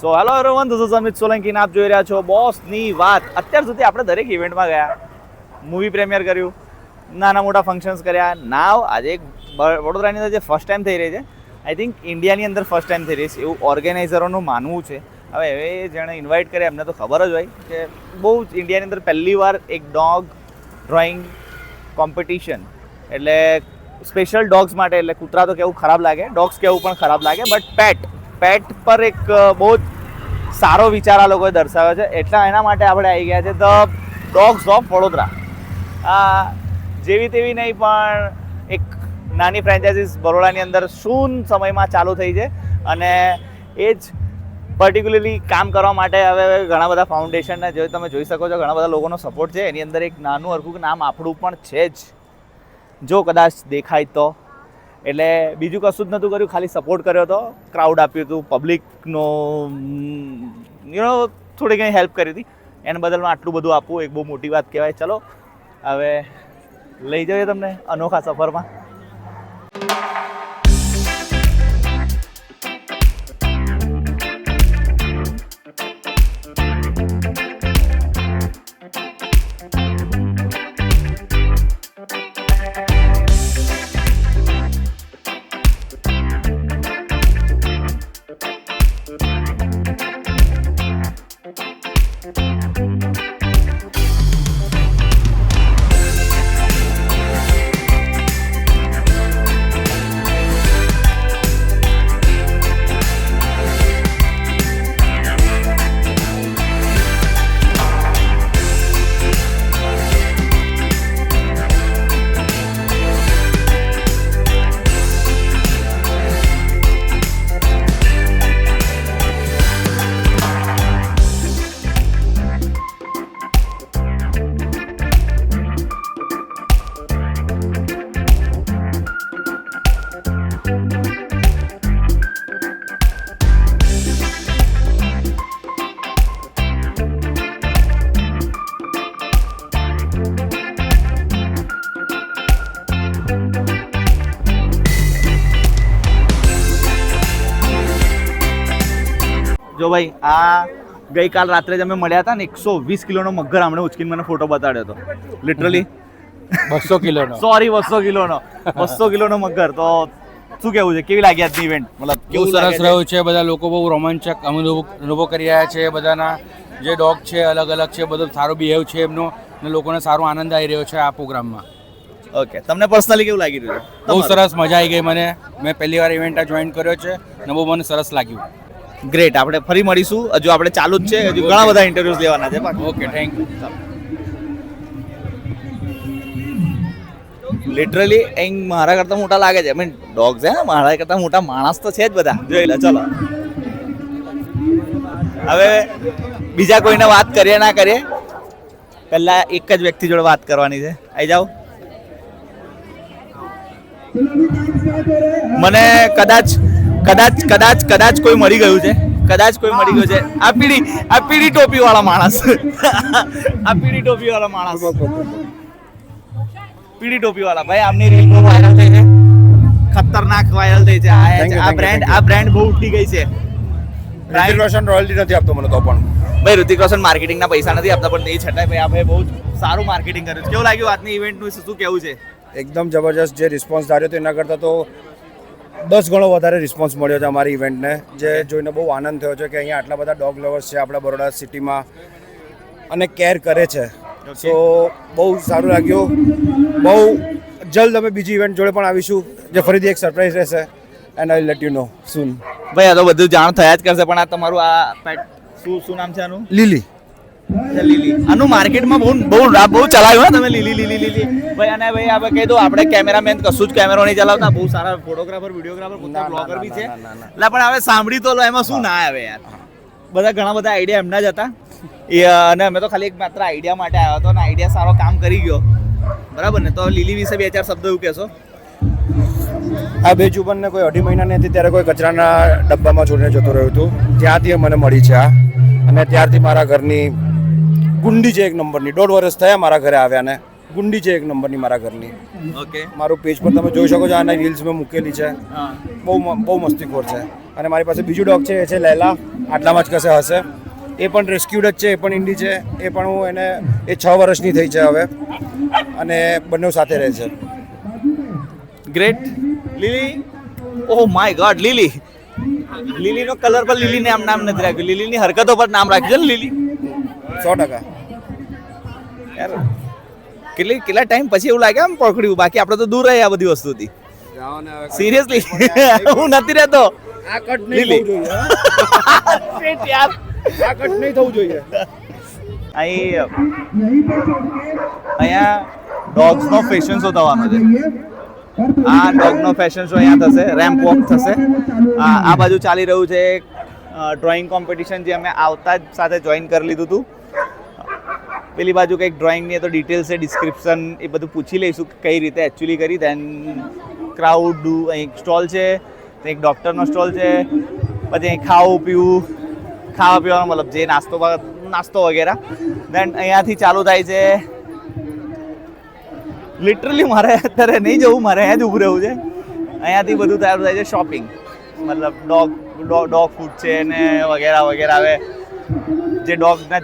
So hello everyone, this is Amit Solanki અને આપ જોઈ રહ્યા છો બોસની વાત. અત્યાર સુધી આપણે દરેક ઇવેન્ટમાં ગયા, મૂવી પ્રીમિયર કર્યું, નાના મોટા ફંક્શન્સ કર્યા. નાવ આજે વડોદરાની અંદર જે ફર્સ્ટ ટાઈમ થઈ રહી છે, આઈ થિંક ઇન્ડિયાની અંદર ફર્સ્ટ ટાઈમ થઈ રહી છે એવું ઓર્ગેનાઇઝરોનું માનવું છે. હવે એ જેણે ઇન્વાઇટ કરે એમને તો ખબર જ હોય કે બહુ જ ઇન્ડિયાની અંદર પહેલી વાર એક ડોગ ડ્રોઈંગ કોમ્પિટિશન, એટલે સ્પેશિયલ ડોગ્સ માટે. એટલે કૂતરા તો કેવું ખરાબ લાગે, ડોગ્સ કેવું પણ ખરાબ લાગે, બટ પેટ પર એક બહુ જ સારો વિચાર આ લોકોએ દર્શાવ્યો છે. એટલા એના માટે આપણે આવી ગયા છે ધ ડોગ્સ ઓફ વડોદરા. આ જેવી તેવી નહીં, પણ એક નાની ફ્રેન્ચાઇઝીસ બરોડાની અંદર શૂન સમયમાં ચાલુ થઈ છે અને એ જ પર્ટિક્યુલરલી કામ કરવા માટે હવે ઘણા બધા ફાઉન્ડેશનને જે તમે જોઈ શકો છો, ઘણા બધા લોકોનો સપોર્ટ છે. એની અંદર એક નાનું હરખું નામ આપણું પણ છે જ, જો કદાચ દેખાય તો. એટલે બીજું કશું જ નહોતું કર્યું, ખાલી સપોર્ટ કર્યો હતો, ક્રાઉડ આપ્યું હતું, પબ્લિકનો થોડી ઘણી હેલ્પ કરી હતી. એના બદલમાં આટલું બધું આપવું એક બહુ મોટી વાત કહેવાય. ચલો હવે લઈ જઈએ તમને અનોખા સફરમાં. જો ભાઈ, આ ગઈકાલ રાત્રે જ અમે મળ્યા હતા ને, 120 કિલોનો મગર આમણે ઉચકીને મને ફોટો બતાડ્યો હતો. લિટરલી 200 કિલોનો, સોરી 200 કિલોનો 200 કિલોનો મગર. તો શું કેવું છે, કેવી લાગી આજની ઇવેન્ટ? મતલબ કેવું સરસ રહ્યું છે. બધા લોકો બહુ રોમાંચક અનુભવ કરી રહ્યા છે. બધાના જે ડોગ છે અલગ અલગ છે, બધું સારો બિહેવ છે એમનો, અને લોકોને સારો આનંદ આવી રહ્યો છે આ પ્રોગ્રામમાં. ઓકે, તમને પર્સનલી કેવું લાગી રહ્યું છે? બહુ સરસ, મજા આવી ગઈ મને. મેં પહેલી વાર ઇવેન્ટ જોઈન કર્યો છે અને બહુ મને સરસ લાગ્યું. ગ્રેટ. આપણે ફરી મળીશું. હજુ આપણે ચાલુ જ છે, હજુ ઘણા બધા ઇન્ટરવ્યુઝ લેવાના છે. Okay, thank you. લિટરલી અહીં મારા કરતાં મોટા લાગે છે. મીન ડોગ્સ છે, મારા કરતાં મોટા માણસ તો છે જ બધા. જોઈ લે. ચલો હવે બીજા કોઈને વાત કરીએ ના કરીએ, પહેલા એક જ વ્યક્તિ જોડે વાત કરવાની છે. આવી જાઓ. મને કદાચ કોઈ મળી ગયું છે, કદાચ કોઈ મળી ગયું છે. આ પીળી ટોપી વાળા માણસ આ પીળી ટોપી વાળા માણસ પીળી ટોપી વાળા ભાઈ, આમની રીલ બહુ વાયરલ થઈ છે, ખતરનાક વાયરલ થઈ છે. આ બ્રાન્ડ બહુ ઉઠી ગઈ છે. ઋતિક રોશન રોયલ્ટી નથી આપતો મને તો પણ. ભાઈ ઋતિક રોશન માર્કેટિંગના પૈસા નથી આપતા, પણ એ છતાંય ભાઈ આ ભાઈ બહુ સારું માર્કેટિંગ કર્યું છે. કેવું લાગ્યું આજની ઇવેન્ટનું, શું કેવું છે? એકદમ જબરજસ્ત. જે રિસ્પોન્સ ધાર્યો હતો એના કરતાં તો 10 ગણો વધારે રિસ્પોન્સ મળ્યો છે અમારી ઇવેન્ટને, જે જોઈને બહુ આનંદ થયો છે કે અહીંયા આટલા બધા ડોગ લવર્સ છે આપણા બરોડા સિટીમાં અને કેર કરે છે. સો બહુ સારું લાગ્યું. બહુ જલ્દ અમે બીજી ઇવેન્ટ જોડે પણ આવીશું, જે ફરીથી એક સરપ્રાઈઝ રહેશે, and I let you know soon. ભાઈ આ તો બધું જાણ થયા જ કરશે, પણ આ તમારું આ પેટ શું નામ છે આનું? લીલી. લીલી. આનું માર્કેટમાં બહુ ચલાવ્યું હા તમે, લીલી ભાઈ. અને ભાઈ આપણે કહી દો, આપણે કેમેરામેન કશું જ કેમેરો નહીં ચલાવતા, બહુ સારા ફોટોગ્રાફર, વિડીયોગ્રાફર, પોતા બ્લોગર બી છે. એટલે પણ હવે સાંભળી તો લો, એમાં શું ના આવે યાર. બધા ઘણા બધા આઈડિયા એમના જ હતા, અને અમે તો ખાલી એક માત્ર આઈડિયા માટે આવ્યો હતો, અને આઈડિયા સારો કામ કરી ગયો. બરાબર ને? તો લીલી વિશે 2-4 શબ્દ એવું કહેશો? આ બે જુબનને કોઈ 2.5 મહિનાની હતી ત્યારે કોઈ કચરાના ડબ્બામાં છોડીને જતો રહ્યું હતું, ત્યાંથી મને મળી છે આ. અને ત્યારથી મારા ઘરની ગુંડી છે એક નંબરની. 1.5 વર્ષ થયા મારા ઘરે આવ્યા ને, ગુંડી છે એક નંબરની મારા ઘરની. ઓકે. મારું પેજ પર તમે જોઈ શકો છો, આના રીલ્સ મેં મૂકેલી છે. હા. બહુ મસ્તીખોર છે. અને મારી પાસે બીજું ડોગ છે, એ છે લૈલા. આટલામાં જ કશે હશે. એ પણ રેસ્ક્યુડ જ છે, એ પણ ઇન્ડી છે. એ પણ હું એને 6 વર્ષની થઈ છે હવે, અને બંને સાથે રહે છે. Great. Lily, oh my god, Lily. લીલીનો કલર પર લીલીને આમ નામ નથી રાખ્યું, લીલીની હરકતો પર નામ રાખ્યું છે ને લીલી. 100%. યાર કેટલા ટાઈમ પછી એવું લાગે આમ પકડ્યું, બાકી આપણે તો દૂર રહે આ બધી વસ્તુથી. સિરિયસલી હું નથી રહેતો. આ કટ લીલી. નહીં થવું જોઈએ. Shit યાર, આ કટ નહીં થવું જોઈએ. અહીંયા ડોગ્સનો ફેશન શો થવાનો છે. આ ડોગનો ફેશન શો અહીંયા થશે, રેમ્પ વોક થશે. આ બાજુ ચાલી રહ્યું છે ડ્રોઈંગ કોમ્પિટિશન, જે અમે આવતા જ સાથે જોઈન કરી લીધું હતું. પેલી બાજુ કંઈક ડ્રોઈંગની તો ડિટેલ્સ છે, ડિસ્ક્રિપ્શન એ બધું પૂછી લઈશું કે કઈ રીતે એકચ્યુઅલી કરી. દેન ક્રાઉડ અહીં સ્ટોલ છે, એક ડૉક્ટરનો સ્ટોલ છે, પછી અહીં ખાવા પીવાનો મતલબ જે નાસ્તો વગેરે. દેન અહીંયાથી ચાલુ થાય છે. લિટરલી મારે અત્યારે નહીં જવું, મારે અહીંયા જ ઊભું રહેવું છે. અહીંયાથી બધું ચાલુ થાય છે શોપિંગ, મતલબ ડોગ ફૂડ છે ને વગેરે વગેરે. હવે જે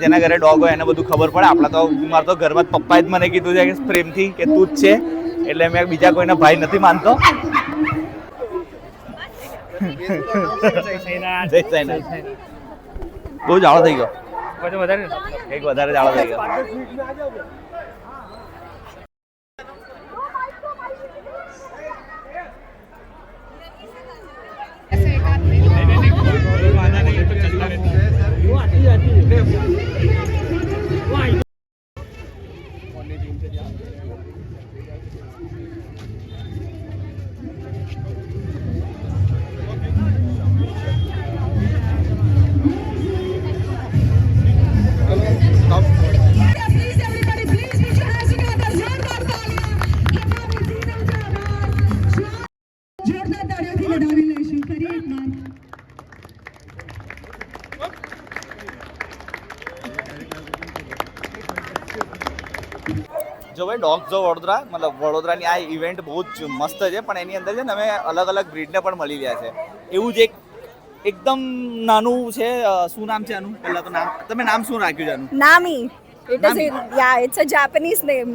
જેના ઘરે ડોગ હોય એને બધું ખબર પડે. આપણા તો મારા તો ઘરમાં પપ્પાએ જ મને કીધું છે કે પ્રેમથી કે તું જ છે, એટલે મેં બીજા કોઈના ભાઈ નથી માનતો. જય સાઈનાથ. બહુ જાડો થઈ ગયો, એક વધારે જાડો થઈ ગયો. જો ભાઈ ડોગ્સ જો વડોદરા, મતલબ વડોદરાની આ ઇવેન્ટ બહુ જ મસ્ત છે, પણ એની અંદર છે ને અમે અલગ અલગ બ્રીડને પણ મળી રહ્યા છે. એવું જ એકદમ નાનું છે. શું નામ છે આનું? પહેલા તો તમે નામ શું રાખ્યું છે આનું? Nami. It's a Japanese name.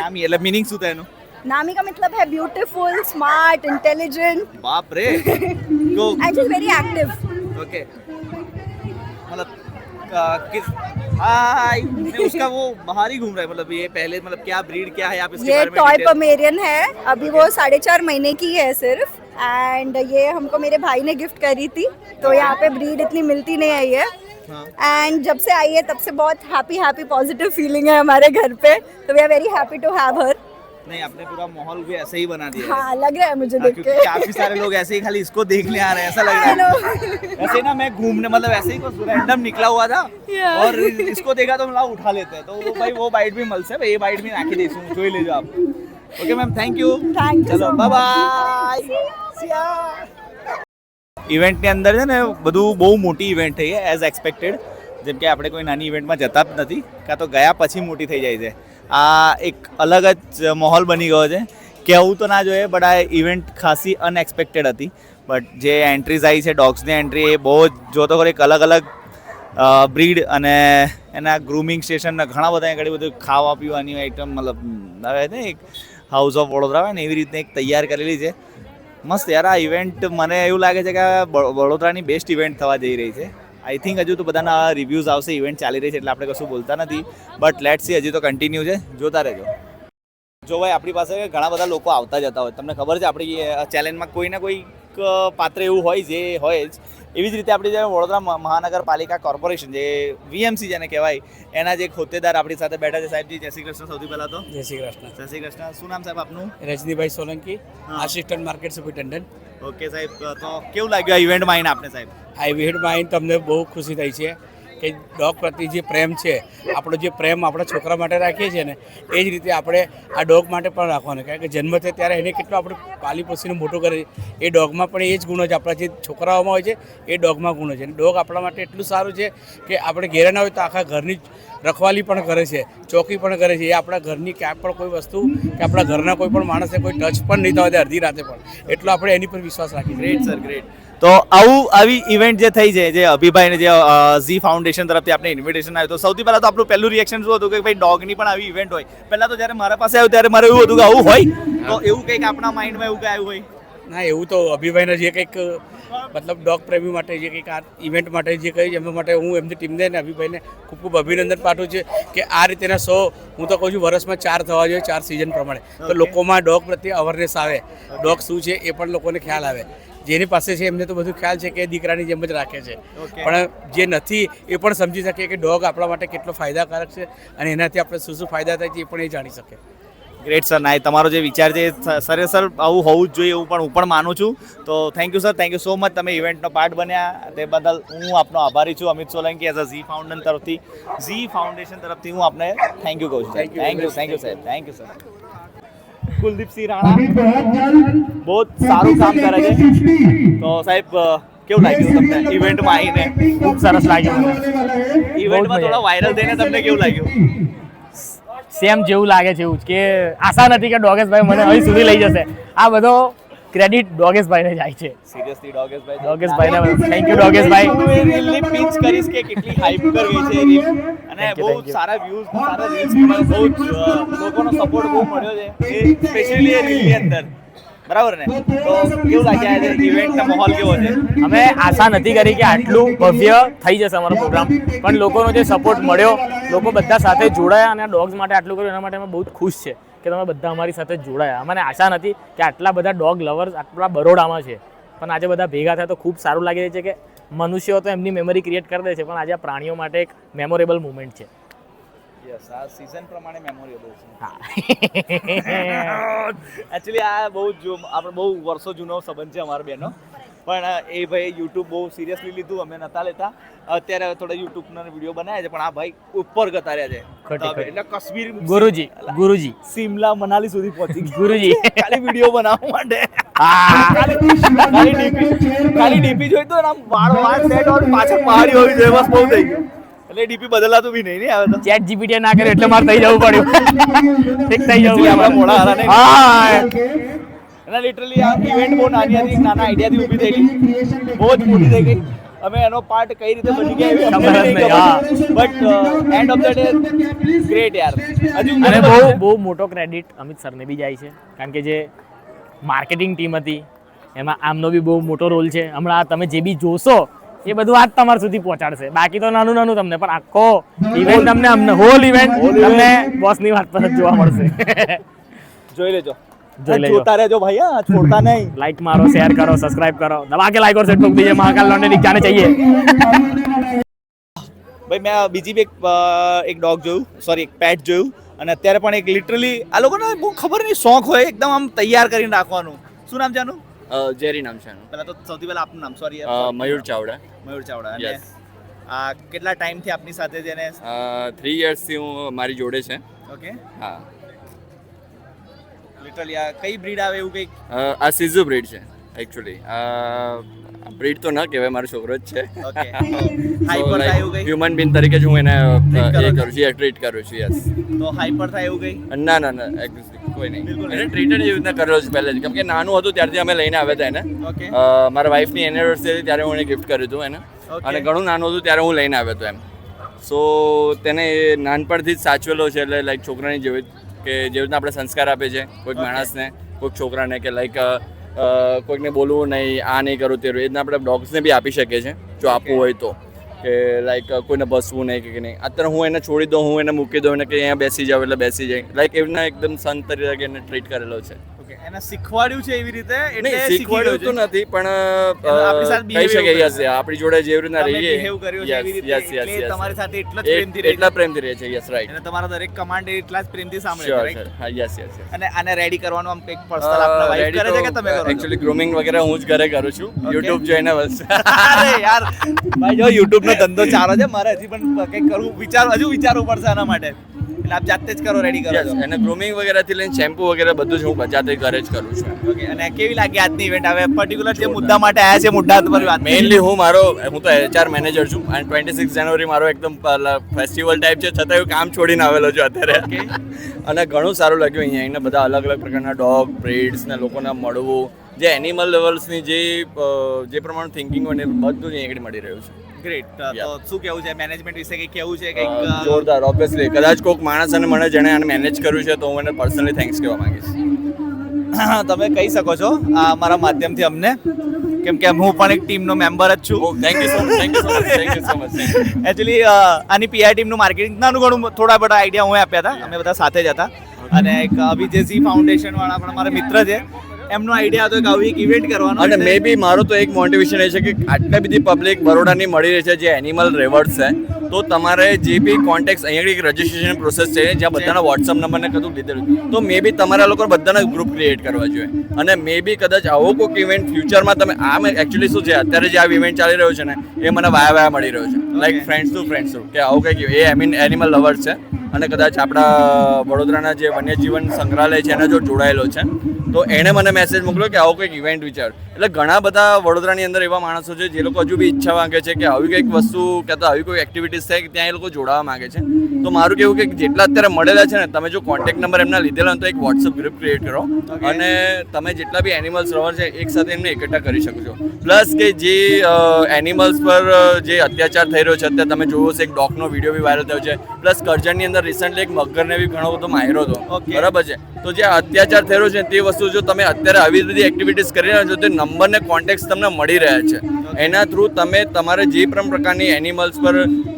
નામી એટલે મિનિંગ શું થાય એનું? Nami का मतलब है beautiful, smart, intelligent. बाप रे. तो And she's very active. Okay, मतलब किस हाय नहीं, उसका वो बाहर ही घूम रहा है, मतलब ये पहले मतलब क्या ब्रीड क्या है आप इसके ये बारे में टॉय डिटेल- पमेरियन है. अभी वो 4.5 महीने की है सिर्फ. एंड ये हमको मेरे भाई ने गिफ्ट करी थी, तो यहाँ पे ब्रीड इतनी मिलती नहीं है ये. हाँ. एंड जब से आई है तब से बहुत हैप्पी पॉजिटिव फीलिंग है हमारे घर पे. तो we are very happy to have her. नहीं, आपने पूरा माहौल भी ऐसे ही बना दिया है. हाँ, लग रहा है मुझे हाँ, देख क्योंकि के. काफी सारे लोग ऐसे ही खाली इसको देखने आ रहे हैं, ऐसा लग I रहा है. know. ऐसे ना मैं घूमने मतलब ऐसे ही कुछ रैंडम निकला हुआ था Yeah. और इसको देखा तो मतलब उठा लेते हैं, तो वो भाई वो बाइट भी मल से भाई, ये बाइट भी नाखी देसूं જોઈ લેજો આપ. Okay ma'am, thank you. Thank you ચલો so બાય much. બાય. ઇવેન્ટની અંદર છે ને બધું બહુ મોટી ઇવેન્ટ થઈ છે એઝ એક્સપેક્ટેડ. જેમ કે આપણે કોઈ નાની ઇવેન્ટમાં જતા જ નથી, કાં તો ગયા પછી મોટી થઈ જાય છે. આ એક અલગ જ માહોલ બની ગયો છે. કહેવું તો ના જોઈએ, બટ આ ઇવેન્ટ ખાસી અનએક્સપેક્ટેડ હતી. બટ જે એન્ટ્રીઝ આવી છે ડોગ્સની એન્ટ્રી, એ બહુ જ જો તો એક અલગ અલગ બ્રીડ અને એના ગ્રૂમિંગ સ્ટેશન ઘણા બધા આગળ બધું ખાવા પીવાની આઈટમ, મતલબ આવે ને એક હાઉસ ઓફ વડોદરા હોય ને એવી રીતને એક તૈયાર કરેલી છે. મસ્ત યાર. આ ઇવેન્ટ મને એવું લાગે છે કે આ વડોદરાની બેસ્ટ ઇવેન્ટ થવા જઈ રહી છે. આઈ થિંક હજુ તો બધાના રિવ્યૂઝ આવશે. ઇવેન્ટ ચાલી રહી છે એટલે આપણે કશું બોલતા નથી, બટ લેટ્સ સી. હજી તો કન્ટિન્યુ છે, જોતા રહેજો. જો ભાઈ આપણી પાસે ઘણા બધા લોકો આવતા જતા હોય, તમને ખબર છે આપણી ચેલેન્જમાં કોઈ ના કોઈ પાત્ર એવું હોય જે હોય જ. એવી જ રીતે આપણી જે વડોદરા મહાનગરપાલિકા કોર્પોરેશન, જે વીએમસી જેને કહેવાય, એના જે હોદ્દેદાર આપણી સાથે બેઠા છે. સાહેબજી જય શ્રી કૃષ્ણ. સૌથી પહેલાં તો જય શ્રી કૃષ્ણ. જય શ્રી કૃષ્ણ. શું નામ સાહેબ આપનું? રજનીભાઈ સોલંકી, હા. Assistant market superintendent. ઓકે સાહેબ, તો કેવું લાગ્યું આ ઇવેન્ટમાં આવીને આપને સાહેબ? આ ઇવેન્ટમાં આવીને તમને બહુ ખુશી થઈ છે. કે ડોગ પ્રત્યે જે પ્રેમ છે, આપણો જે પ્રેમ આપણા છોકરા માટે રાખીએ છીએ ને એ જ રીતે આપણે આ ડોગ માટે પણ રાખવાનો. કારણ કે જન્મ થાય ત્યારે એને કેટલો આપણે પાલી પોસીને મોટો કરે એ ડોગમાં પણ એ જ ગુણો છે. આપણા જે છોકરાઓમાં હોય છે એ ડોગમાં ગુણો છે. અને ડોગ આપણા માટે એટલું સારું છે કે આપણે ઘેરે ના હોય તો આખા ઘરની રખવાલી પણ કરે છે, ચોકી પણ કરે છે. એ આપણા ઘરની ક્યાંક પણ કોઈ વસ્તુ કે આપણા ઘરના કોઈ પણ માણસને કોઈ ટચ પણ નહીં થવા દે અડધી રાતે પણ. એટલો આપણે એની પર વિશ્વાસ રાખીએ. Great sir, great. તો આવી ઇવેન્ટ જે થઈ છે, જે અભિભાઈને જે ઝી ફાઉન્ડેશન તરફથી આપણે ઇન્વિટેશન આવ્યું, તો સૌથી પહેલાં તો આપણું પહેલું રિએક્શન શું હતું કે ભાઈ ડોગની પણ આવી ઇવેન્ટ હોય? પહેલાં તો જ્યારે મારા પાસે આવ્યું ત્યારે મારે એવું હતું કે આવું હોય, તો એવું કંઈક આપણા માઇન્ડમાં એવું કંઈ આવ્યું હોય? ના, એવું તો અભિભાઈના જે કંઈક મતલબ ડોગ પ્રેમી માટે જે કંઈક આ ઇવેન્ટ માટે જે કંઈ એમના માટે હું એમની ટીમને ને અભિભાઈને ખૂબ ખૂબ અભિનંદન પાઠવું છું કે આ રીતેના શો હું તો કહું છું વર્ષમાં 4 થવા જોઈએ, 4 સિઝન પ્રમાણે. તો લોકોમાં ડોગ પ્રત્યે અવેરનેસ આવે, ડોગ શું છે એ પણ લોકોને ખ્યાલ આવે. જેની પાસે છે એમને તો બધું ખ્યાલ છે કે દીકરાની જેમ જ રાખે છે, પણ જે નથી એ પણ સમજી શકે કે ડોગ આપણા માટે કેટલો ફાયદાકારક છે અને એનાથી આપણે શું શું ફાયદા થાય છે એ પણ એ જાણી શકે. Great sir. ના, તમારો જે વિચાર છે સર આવું હોવું જ જોઈએ, એવું હું પણ માનું છું. તો thank you sir, thank you so much. તમે ઇવેન્ટનો પાર્ટ બન્યા તે બદલ હું આપનો આભારી છું. Amit Solanki as a Zee Foundation તરફથી હું આપને થેન્ક યુ કહું છું. થેન્ક યુ સાહેબ, thank you sir. Kuldeepsinh Rana બહુ સારું કામ કરે છે. તો સાહેબ કેવું લાગ્યું તમને ઇવેન્ટમાં આવીને? ખૂબ સરસ લાગ્યું મને. ઇવેન્ટમાં થોડા વાયરલ થઈને તમને કેવું લાગ્યું? સેમ જેવું લાગે છે એવું જ કે આશા નથી કે ડોગેશભાઈ મને અહીં સુધી લઈ જશે. આ બધો ક્રેડિટ ડોગેશભાઈને જાય છે. સિરિયસલી ડોગેશભાઈ, ડોગેશભાઈને થેન્ક યુ ડોગેશભાઈ. હું એ રીલની પિચ કરીશ કે કેટલી હાઈપ પર ગઈ છે રીલ, અને બહુ સારા વ્યૂઝ, સારા રીલ્સ પણ બહુ જ લોકોનો સપોર્ટ બહુ મળ્યો છે, એ સ્પેશિયલી એ રીલની અંદર. બરાબર ને? તો કેવું લાગ્યા આજે ઇવેન્ટનો માહોલ કેવો છે? અમે આશા નથી કરી કે આટલું ભવ્ય થઈ જશે અમારો પ્રોગ્રામ, પણ લોકોનો જે સપોર્ટ મળ્યો, લોકો બધા સાથે જોડાયા અને ડોગ્સ માટે આટલું કર્યું એના માટે અમે બહુ જ ખુશ છે કે તમે બધા અમારી સાથે જોડાયા. અમને આશા નથી કે આટલા બધા ડોગ લવર્સ આટલા બરોડામાં છે, પણ આજે બધા ભેગા થયા તો ખૂબ સારું લાગી રહ્યું છે કે મનુષ્યો તો એમની મેમરી ક્રિએટ કરી દે છે, પણ આજે આ પ્રાણીઓ માટે એક મેમોરેબલ મુમેન્ટ છે. યસ, આ સીઝન પ્રમાણે મેમોરેબલ છે. હા, એકચ્યુઅલી આ બહુ આપણે બહુ વર્ષો જૂનો સંબંધ છે અમારા બેનો, પણ એ ભાઈ યુટ્યુબ બહુ સિરિયસલી લીધું, અમે નતા લેતા. અત્યારે થોડા યુટ્યુબના વિડીયો બનાવ્યા છે, પણ આ ભાઈ ઉપર જતા રહ્યા છે. એટલે કાશ્મીર, ગુરુજી સિમલા, મનાલી સુધી પહોંચી ગયા ગુરુજી ખાલી વિડીયો બનાવવા માટે. હા, ખાલી ડીપી જોઈ તો આમ વાળ સેટ ઓર પાછળ પહાડી હોવી જોઈએ, બસ બહુ થઈ ગયું. એટલે ડીપી બદલાતું બી નહીં આવે તો ચેટ જીપીટી ના કરે એટલે મારે થઈ જવું પડ્યું. ઠીક થઈ જવું આપણા મોડા હારા નહીં. હા, અને લિટરલી આ ઇવેન્ટ બહુ નાની હતી, નાના આઈડિયાથી ઊભી થયેલી, બહુ જ મોટી થઈ ગઈ. અમે એનો પાર્ટ કઈ રીતે બની ગયા ખબર જ નહીં. But end of the day great યાર. હજુ અને બહુ મોટો ક્રેડિટ અમિત સરને બી જાય છે, કારણ કે જે માર્કેટિંગ ટીમ હતી એમાં આમનો બી બહુ મોટો રોલ છે. હમણાં તમે જે બી જોશો એ બધું આજ તમારા સુધી પહોંચાડશે. બાકી તો નાનું નાનું તમને, પણ આખો ઇવેન્ટ તમને હોલ ઇવેન્ટ તમને બોસની વાત પર જ જોવા મળશે. જોઈ લેજો, જોઈ લેજો. જોતા રહેજો ભાઈ, હા છોડતા નહીં. लाइक मारो, शेयर करो, सब्सक्राइब करो, दबा के लाइक और शेयर ठोक दीजिए. महाकाल लौंडे दिख जाने चाहिए. ભાઈ મેં બીજી બી એક ડોગ જોયું, સોરી એક પેટ જોયું, અને અત્યારે પણ એક લિટરલી આ લોકોને બહુ ખબર નહીં શોખ હોય એકદમ આમ તૈયાર કરીને રાખવાનું. શું નામ છે આનું? જેરી નામ છે એનું. પહેલા તો સૌથી પહેલા આપનું નામ? સોરી, મયુર ચાવડા. મયુર ચાવડા. અને Yes. આ કેટલા ટાઈમથી આપની સાથે જેને? 3 yearsથી હું મારી જોડે છે. ઓકે, હા. લિટરલી આ કઈ બ્રીડ આવે એવું કંઈક? આ સિઝુ બ્રીડ છે એકચ્યુઅલી. બ્રીડ તો ન કહેવાય, મારો છોકરો જ છે. ઓકે, હાઈપર થાય એવું કંઈ? હ્યુમન બિન તરીકે જ હું એને Treat કરો એ કરું છું, ટ્રીટ કરું છું. યસ. તો હાઈપર થાય એવું કંઈ? ના ના ના, exactly કોઈ નહીં. બિલકુલ એને ટ્રીટ જ એવી રીતના કરેલો છે પહેલેથી, કેમ કે નાનું હતું ત્યારથી અમે લઈને આવ્યા હતા એને. ઓકે, મારા વાઈફની એનિવર્સરી હતી ત્યારે હું એને ગિફ્ટ કર્યું હતું એને. Okay. અને ઘણું નાનું હતું ત્યારે હું લઈને આવ્યો હતો એમ. સો તેને નાનપણથી જ સાચવેલો છે, એટલે લાઈક છોકરાની જેવી કે જેવી રીતના આપણે સંસ્કાર આપે છે કોઈક માણસને, કોઈક છોકરાને, કે લાઈક કોઈકને બોલવું નહીં, આ નહીં કરવું તે એ રીતના આપણે ડોગ્સને બી આપી શકીએ છીએ જો આપવું હોય તો. કે લાઈક કોઈને બસવું નહીં કે નહીં. અત્યારે હું એને છોડી દઉં, હું એને મૂકી દઉં, એને કે અહીંયા બેસી જાવ એટલે બેસી જાય, લાઈક એમના એકદમ સંત તરીકે એને ટ્રીટ કરેલો છે. ઓકે એને શીખવાડ્યું છે એવી રીતે એટલે નહીં શીખી શીખવાડ્યું તો ગયો છે. નથી પણ આપણી સાથે કહી behave શકે એવું યસ આપણી જોડે જેવી રીતના તમે રહીએ behave કર્યો છે એવી રીતે યસ યસ એટલે યસ તમારી સાથે એટલા જ પ્રેમથી રહે એટલા છે. પ્રેમથી રહે છે યસ રાઈટ અને તમારા દરેક કમાન્ડ એટલા જ પ્રેમથી સાંભળે છે શ્યોર right? સર હા યસ યસ અને આને રેડી કરવાનું આમ કંઈક પર્સનલ આપના વાઇફ કરે છે કે તમે કરો છો? એકચ્યુઅલી ગ્રૂમિંગ વગેરે હું જ ઘરે કરું છું યુટ્યુબ જોઈને બસ અરે યાર ભાઈ જો YouTube નો ધંધો ચાલે છે મારે હજી પણ કંઈક કરવું વિચારવું પડશે આના માટે એટલે આપ જાતે જ કરો રેડી કરો યસ છો અને ગ્રૂમિંગ વગેરેથી લઈને શેમ્પુ વગેરે બધું જ હું જાતે ઘરે જ કરું છું ઓકે અને કેવી લાગી આજની ઇવેન્ટ હવે પર્ટિક્યુલર જે મુદ્દા માટે આયા છે મુદ્દા પર વાત મેઇનલી હું તો HR મેનેજર છું અને 26 જાન્યુઆરી મારો એકદમ ફેસ્ટિવલ ટાઈપ છે છતાં હું કામ છોડીને આવેલો છું અત્યારે અને ઘણું સારું લાગ્યું અહીંયા આવીને બધા અલગ અલગ પ્રકારના ડોગ બ્રીડ્સ ને લોકોને મળવું જે એનિમલ લેવલ્સની જે પ્રમાણે થિંકિંગ હોય ને એ બધું જ અહીં આગળ મળી રહ્યું છે ગ્રેટ તો Yeah. શું કેવું છે મેનેજમેન્ટ વિશે કંઈક કેવું છે કંઈક જોરદાર ઓબ્વિયસલી કદાચ કોઈક માણસ અને મને જેણે આને મેનેજ કર્યું છે તો હું એને પર્સનલી થેન્ક્સ કહેવા માંગીશ તમે કહી શકો છો આ મારા માધ્યમથી અમને કેમ કે હું પણ એક ટીમનો મેમ્બર જ છું thank you so much actually આની પીઆઈ ટીમનું માર્કેટિંગ નાનું ઘણું થોડા બધા આઈડિયા હું આપ્યા હતા અમે બધા સાથે જ હતા અને એક અભિજયસી ફાઉન્ડેશન વાળા પણ મારા મિત્ર છે એમનો આઈડિયા હતો કે આવી એક ઇવેન્ટ કરવાનો અને મે બી મારો તો એક મોટિવેશન એ છે કે આટલી બધી પબ્લિક બરોડાની મળી રહી છે જે એનિમલ રેવર્સ છે તો તમારે જે બી કોન્ટેક્ટ અહીંયા એક રજિસ્ટ્રેશન પ્રોસેસ છે જ્યાં બધાના વોટ્સઅપ નંબરને કદું લીધેલું તો મે બી તમારા લોકો બધાના ગ્રુપ ક્રિએટ કરવા જોઈએ અને મે બી કદાચ આવો કોઈક ઇવેન્ટ ફ્યુચરમાં તમે આમ એકચ્યુઅલી શું છે અત્યારે જે આ ઇવેન્ટ ચાલી રહ્યો છે ને એ મને વાયા મળી રહ્યો છે લાઈક ફ્રેન્ડ્સ ટુ કે આવું કંઈક એ એનિમલ લવર્સ છે અને કદાચ આપણા વડોદરાના જે વન્યજીવન સંગ્રહાલય છે એના જો જોડાયેલો છે તો એણે મને મેસેજ મોકલ્યો કે આવો કંઈક ઇવેન્ટ વિચાર એટલે ઘણા બધા વડોદરાની અંદર એવા માણસો છે જે લોકો હજુ બી ઈચ્છા માંગે છે કે આવી કંઈક વસ્તુ કે તો આવી કોઈ એક્ટિવિટીઝ થાય કે ત્યાં એ લોકો જોડાવા માંગે છે તો મારું કેવું કે જેટલા અત્યારે મળેલા છે ને તમે જો કોન્ટેક્ટ નંબર એમના લીધેલા હોય તો એક વોટ્સઅપ ગ્રુપ ક્રિએટ કરો અને તમે જેટલા બી એનિમલ્સ લવર છે એક સાથે એમને એકઠા કરી શકો છો પ્લસ કે જે એનિમલ્સ પર જે અત્યાચાર થઈ રહ્યો છે અત્યારે તમે જોવો છો એક ડોગનો વિડીયો બી વાયરલ થયો છે પ્લસ કરજણની અંદર રિસન્ટલી એક મગરને બી ઘણો બધો માર્યો હતો બરાબર છે તો જે અત્યાચાર થઈ રહ્યો છે તે વસ્તુ જો તમે અત્યારે આવી બધી એક્ટિવિટીઝ કરી રહ્યા છો તે નંબર ને કોન્ટેક્ટ તમને મળી રહ્યા છે એના થ્રુ તમે તમારે જે પણ પ્રકારની એનિમલ્સ પર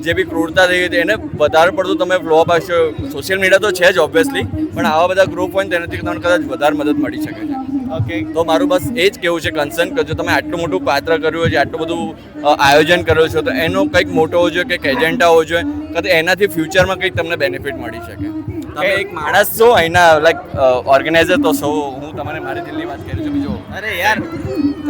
જે બી ક્રૂરતા થઈ ગઈ એને વધારે પડતું તમે ફ્લો આપશો સોશિયલ મીડિયા તો છે જ ઓબ્વિયસલી પણ આવા બધા ગ્રુપ હોય ને તેનાથી તમને કદાચ વધારે મદદ મળી શકે છે ઓકે તો મારું બસ એ જ કહેવું છે કન્સર્ન કે જો તમે આટલું મોટું પાત્ર કર્યું હોય છે આટલું બધું આયોજન કર્યું છે તો એનો કંઈક મોટો હોવો જોઈએ કંઈક એજન્ડા હોવો જોઈએ કે એનાથી ફ્યુચરમાં કંઈક તમને બેનિફિટ મળી શકે તમે એક માણસ છો અહીંના લાઈક ઓર્ગેનાઇઝર તો છો હું તમારે મારી દિલની વાત કરી છું બીજો અરે યાર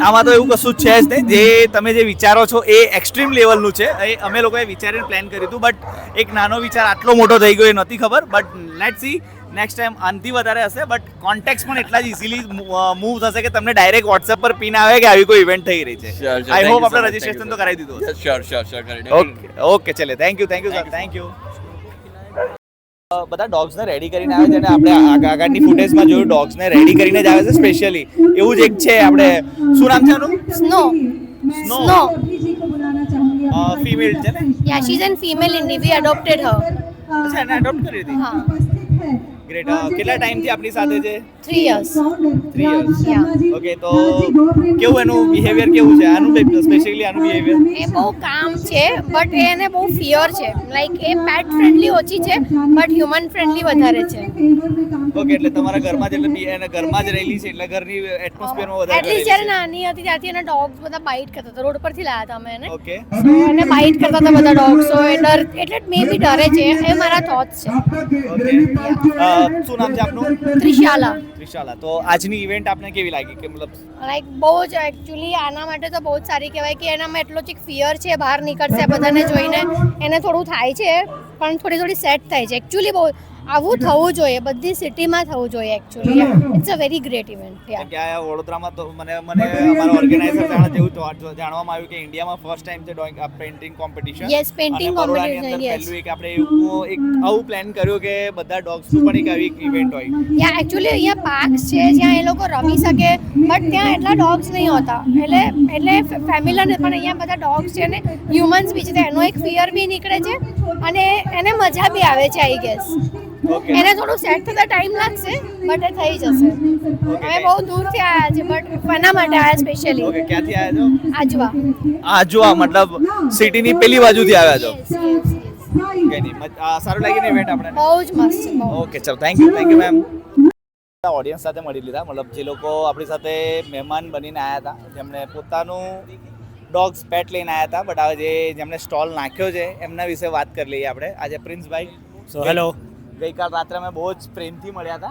આમાં તો એવું કશું જ છે જ નહીં જે તમે જે વિચારો છો એ એક્સ્ટ્રીમ લેવલનું છે એ અમે લોકોએ વિચારીને પ્લાન કર્યું હતું બટ એક નાનો વિચાર આટલો મોટો થઈ ગયો એ નથી ખબર but let see next time આનાથી વધારે હશે બટ કોન્ટેક્ટ્સ પણ એટલા જ ઇઝીલી મૂવ થશે કે તમને ડાયરેક્ટ વોટ્સએપ પર પિન આવે કે આવી કોઈ ઇવેન્ટ થઈ રહી છે આઈ હોપ આપણે રજીસ્ટ્રેશન તો કરાવી દીધું હશે શ્યોર ઓકે ઓકે ચલે thank you sir thank you બધા ડોગ્સને રેડી કરીને આવે છે અને આપણે આગળની ફૂટેજમાં જોયું ડોગ્સને રેડી કરીને જ આવે છે સ્પેશિયલી એવું જ એક છે આપણે શું નામ છે આનું Snow. Snow. Snow. ફિમેલ છે ને Yeah, she's a female indie. We adopted her. અચ્છા એને એડોપ્ટ કરી હતી हाँ. ગ્રેટ કેટલા ટાઈમથી આપણી સાથે છે 3 years. 3 years Yeah. ઓકે તો કેવું એનું બિહેવિયર કેવું છે આનું સ્પેશિયલી આનું બિહેવિયર એ બહુ કામ છે બટ એને બહુ ફિયર છે લાઈક એ પેટ ફ્રેન્ડલી ઓછી છે બટ હ્યુમન ફ્રેન્ડલી વધારે છે ઓકે એટલે તમારા ઘરમાં જ એટલે એને ઘરમાં જ રહેલી છે એટલે ઘરની એટમોસ્ફિયરમાં વધારે એટલીસ્ટ જ્યારે નાની હતી ત્યારથી એના ડોગ્સ બધા બાઇટ કરતા હતા રોડ પરથી લાવ્યા હતા અમે એને ઓકે So, એને બાઇટ કરતા હતા બધા ડોગ્સો એ ડર એટલે મે બી ડરે છે એ મારા થોટ્સ છે ઓકે શું નામ છે આપનું ત્રિશાલા ત્રિશાલા તો આજની ઇવેન્ટ આપને કેવી લાગી કે મતલબ લાઈક બહુ જ એકચ્યુઅલી આના માટે તો બહુ જ સારી કહેવાય કે એનામાં એટલો જ એક ફિયર છે બહાર નીકળશે બધાને જોઈને એને થોડું થાય છે પણ થોડી સેટ થાય છે એકચ્યુઅલી બહુ આવું થવું જોઈએ બધી સિટીમાં થવું જોઈએ actually it's a very great event યા કે આ વડોદરામાં તો મને અમારા ઓર્ગેનાઇઝર જેવું જાણવામાં આવ્યું કે ઇન્ડિયામાં ફર્સ્ટ ટાઈમ છે drawing painting competition Yes, painting competition, yes. પહેલું એક આપણે એક આવું પ્લાન કર્યું કે બધા ડોગ્સનું પણ એક આવી ઇવેન્ટ હોય યા એકચ્યુઅલી અહીંયા પાર્ક્સ છે જ્યાં એ લોકો રમી શકે બટ ત્યાં એટલા ડોગ્સ નહીં હોતા એટલે ફેમિલીને પણ અહીંયા બધા ડોગ્સ છે ને હ્યુમન્સ બી છે તો એનો એક ફિયર બી નીકળે છે અને એને મજા બી આવે છે આઈ ગેસ ઓકે એને થોડું સેટ થતા ટાઈમ લાગશે બટ એ થઈ જશે અમે બહુ દૂરથી આવ્યા છે બટ એના માટે આવ્યા સ્પેશિયલી ઓકે ક્યાંથી આવ્યા છો આજવા આજવા મતલબ સિટીની પેલી બાજુથી આવ્યા છો Yes, yes, yes. કઈ નહીં સારું લાગી ને ઇવેન્ટ આપણે બહુ જ મસ્ત છે બહુ ઓકે ચલો થેન્ક યુ મેમ ઓડિયન્સ સાથે મળી લીધા, મતલબ જે લોકો આપણી સાથે મહેમાન બનીને આવ્યા હતા, જેમણે પોતાનું ડોગ્સ પેટ લઈને આવ્યા હતા, બટ હવે જેમણે સ્ટોલ નાખ્યો છે એમના વિશે વાત કરી લઈએ આપણે. આજે પ્રિન્સભાઈ, સો હેલો. ગઈકાલ રાત્રે અમે બહુ જ પ્રેમથી મળ્યા હતા,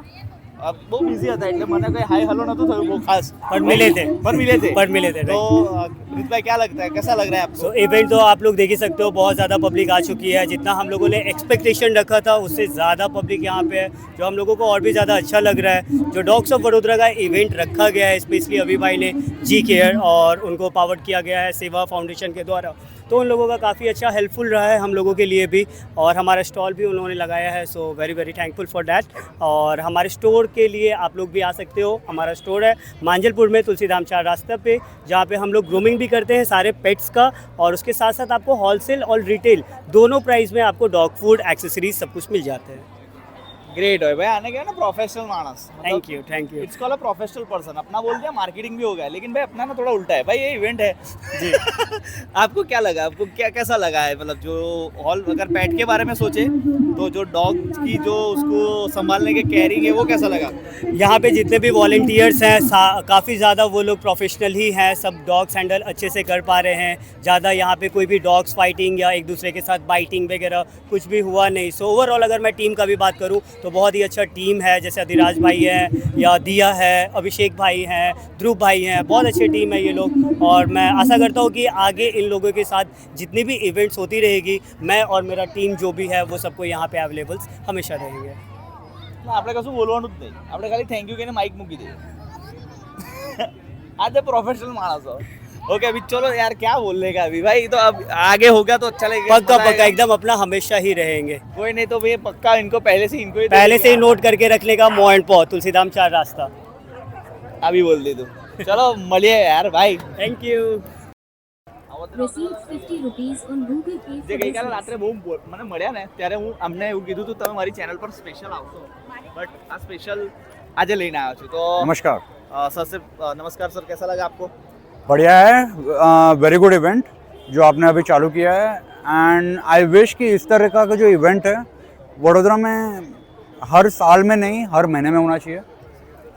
બહુ બિઝી હતા એટલે મને કંઈ હાઈ હલો નહોતું થયું બહુ खास, पर मिले थे पर मिले थे. तो तो प्रिंस भाई क्या लगता है, कैसा लग रहा है आपको? सो इवेंट तो आप लोग देख ही सकते हो, बहुत ज़्यादा पब्लिक आ चुकी है. जितना हम लोगों ने एक्सपेक्टेशन रखा था उससे ज़्यादा पब्लिक यहाँ पे है, जो हम लोगों को और भी ज़्यादा अच्छा लग रहा है. जो डॉग्स ऑफ वडोदरा का इवेंट रखा गया है स्पेशली अभी भाई ने जी केयर और उनको पावर्ड किया गया है सेवा फाउंडेशन के द्वारा, तो उन लोगों का काफ़ी अच्छा हेल्पफुल रहा है हम लोगों के लिए भी. और हमारा स्टॉल भी उन्होंने लगाया है, so very very thankful for that. और हमारे स्टोर के लिए आप लोग भी आ सकते हो. हमारा स्टोर है मांजलपुर में तुलसीधाम 4 रास्ते पे, जहाँ पे हम लोग ग्रूमिंग भी करते हैं सारे पेट्स का, और उसके साथ साथ आपको होलसेल और रिटेल दोनों प्राइस में आपको डॉग फूड एक्सेसरीज सब कुछ मिल जाते हैं. ग्रेट है भाई, आने गया ना professional Manas. Thank you thank you. It's called a professional person. अपना बोल दिया, मार्केटिंग भी हो गया, लेकिन भाई अपना ना थोड़ा उल्टा है भाई. ये इवेंट है जी. आपको क्या लगा, आपको क्या कैसा लगा है, मतलब जो हॉल अगर पेट के बारे में सोचे तो जो डॉग की जो उसको संभालने के केयरिंग है वो कैसा लगा? यहाँ पे जितने भी वॉलंटियर्स हैं काफ़ी ज़्यादा वो लोग प्रोफेशनल ही हैं, सब डॉग्स हैंडल अच्छे से कर पा रहे हैं. ज़्यादा यहाँ पे कोई भी डॉग्स फाइटिंग या एक दूसरे के साथ बाइटिंग वगैरह कुछ भी हुआ नहीं. सो ओवरऑल अगर मैं टीम का भी बात करूँ तो बहुत ही अच्छा टीम है. जैसे अधिराज भाई हैं या दिया है, अभिषेक भाई हैं, ध्रुव भाई हैं, बहुत अच्छी टीम है ये लोग. और मैं आशा करता हूँ कि आगे इन लोगों के साथ जितनी भी इवेंट्स होती रहेगी, मैं और मेरा टीम जो भी है वो सबको यहाँ पे अवेलेबल्स हमेशा रहेंगे. આપણે કશું બોલવાનું જ નહીં, આપણે ખાલી થેન્ક યુ કહીને માઇક મૂકી દઈએ. आज प्रोफेशनल मानस हो. ओके अभी चलो यार, क्या बोलने का अभी भाई, तो अब आगे होगा तो अच्छा लगेगा. पक्का पक्का एकदम अपना हमेशा ही रहेंगे. कोई नहीं तो भैया पक्का इनको पहले से ही पहले से ही नोट करके रखने का. मो एंड पॉ तुलसीधाम 4 रास्ता. अभी बोल दे तू. चलो મળીએ यार भाई. Thank you. Receive 50 rupees on Google Pay જે for ગઈકાલે business. રાત્રે બહુ મને મળ્યા ને ત્યારે હું અમને એવું કીધું હતું તમે મારી ચેનલ પર સ્પેશિયલ આવશો, બટ આ સ્પેશિયલ આજે લઈને આવ્યો છું. તો नमस्कार. सर से नमस्कार सर, कैसा लगा आपको? बढ़िया है, वेरी गुड इवेंट जो आपने अभी चालू किया है. एंड आई विश कि इस तरह का जो इवेंट है वडोदरा में हर साल में नहीं हर महीने में होना चाहिए.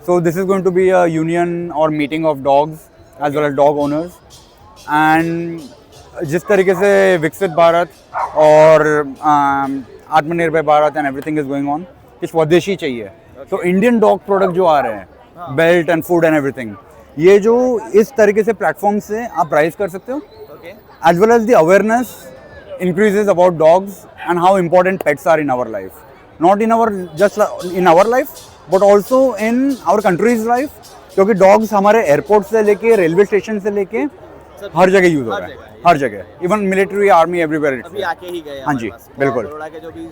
So this is going to be a union और meeting of dogs as well as dog owners. And जिस तरीके से विकसित भारत और आत्मनिर्भर Bharat and everything is going on, कि स्वदेशी चाहिए. तो इंडियन डॉग प्रोडक्ट जो आ रहे हैं, belt and food and everything, ये जो इस तरीके से प्लेटफॉर्म से आप राइज कर सकते हो, as well as the awareness increases about dogs and how important pets are in our life. Not in our just in our life but also in our country's life, क्योंकि dogs हमारे airport से लेके railway station से लेके हर जगह use हो रहा है, हर जगह, इवन मिलिट्री आर्मी एवरीवेयर. अभी आके ही गए हाँ जी, बिल्कुल. बड़ौदा के जो भी